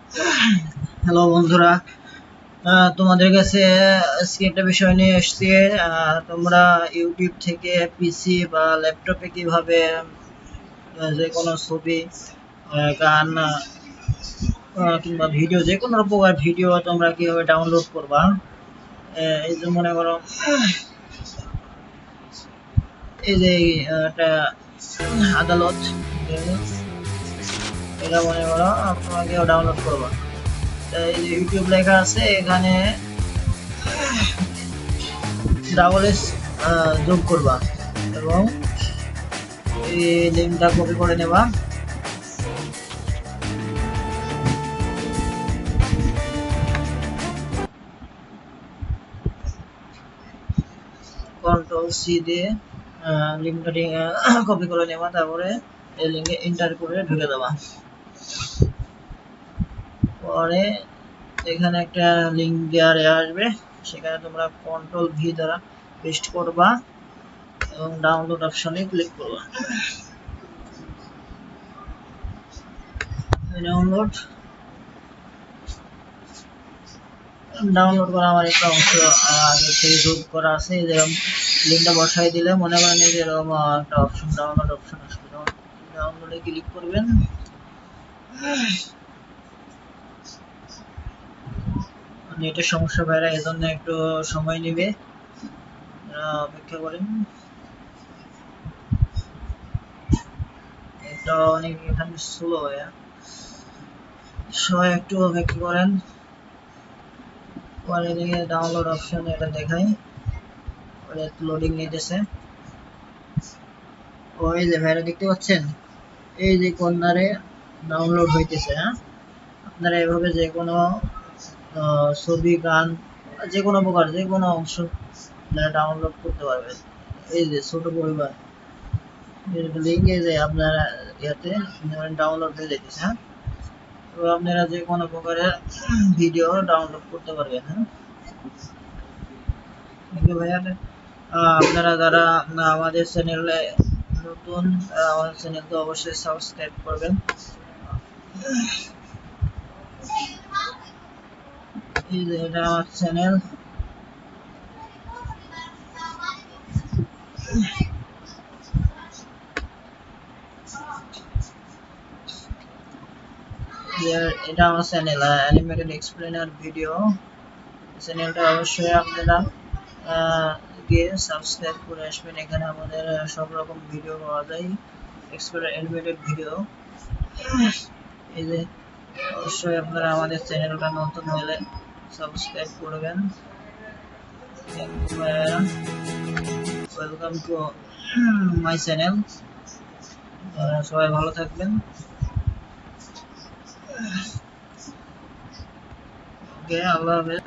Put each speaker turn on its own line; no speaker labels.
Hello বন্ধুরা, তোমাদের কাছে আজকে একটা বিষয় নিয়ে এসেছি। তোমরা ইউটিউব থেকে পিসি বা ল্যাপটপে কিভাবে যে কোনো ছবি, গান কিংবা ভিডিও, যে কোনো প্রকার ভিডিও তোমরা কিভাবে ডাউনলোড করবা। এই যে মনে করো, এই যে একটা আদালত, এটা মনে করো তোমাকে ডাউনলোড করবা। এই যে ইউটিউব লেখা আছে, এখানে ডাবল এস যোগ করবা এবং এই লিঙ্কটা কপি করে নেবা। কন্ট্রোল সি দিয়ে লিঙ্কটা কপি করে নেবা, তারপরে এই লিঙ্কে এন্টার করে ঢুকে দেবা। পরে এখানে একটা লিঙ্ক দেওয়ারে আসবে, সেখানে তোমরা কন্ট্রোল ভি দ্বারা পেস্ট করবা এবং ডাউনলোড অপশনে ক্লিক করবা। ডাউনলোড করা আমার একটা অংশ আগে থেকে যোগ করা আছে। যেরকম লিঙ্কটা বসাই দিলে মনে করেন এই যে এরকম একটা অপশন, ডাউনলোড অপশন আসবে, ডাউনলোডে ক্লিক করবেন। নেটের সমস্যা বাইরে, এজন্য একটু সময় নেবে, অপেক্ষা করেন। এটা অনেক এখানে স্লো হয়, সবাই একটু অপেক্ষা করেন। পরে দিকে ডাউনলোড অপশন এটা দেখাই, পরে লোডিং নিতেছে। ওই যে ভাইরা দেখতে পাচ্ছেন, এই যে কর্নারে ডাউনলোড হইতেছে। আপনারা এভাবে যে কোনো ছবি, গান, যে কোনো প্রকার যে কোনো অংশ ডাউনলোড করতে পারবেন। এই যে ছোট পরিবার লিঙ্কে যে আপনারা ইয়াতে ডাউনলোড হয়ে যেতেছে। তো আপনারা যে কোনো প্রকারের ভিডিও ডাউনলোড করতে পারবেন। ভাইয়া, আপনারা যারা আমাদের চ্যানেলে নতুন, আমাদের চ্যানেলকে অবশ্যই সাবস্ক্রাইব করবেন। এই যে এটা আমার চ্যানেল। এটা আমার চ্যানেল অ্যানিমেটেড এক্সপ্লেনার ভিডিও। চ্যানেলটা অবশ্যই আপনারা গিয়ে সাবস্ক্রাইব করে আসবেন। এখানে আমাদের সব রকম ভিডিও পাওয়া যায়, অ্যানিমেটেড ভিডিও। এই যে অবশ্যই আপনারা আমাদের চ্যানেলটা নতুন হলে সাবস্ক্রাইব করবেন। Welcome to my channel. সবাই ভালো থাকবেন। ওকে, আল্লাহ হাফেজ।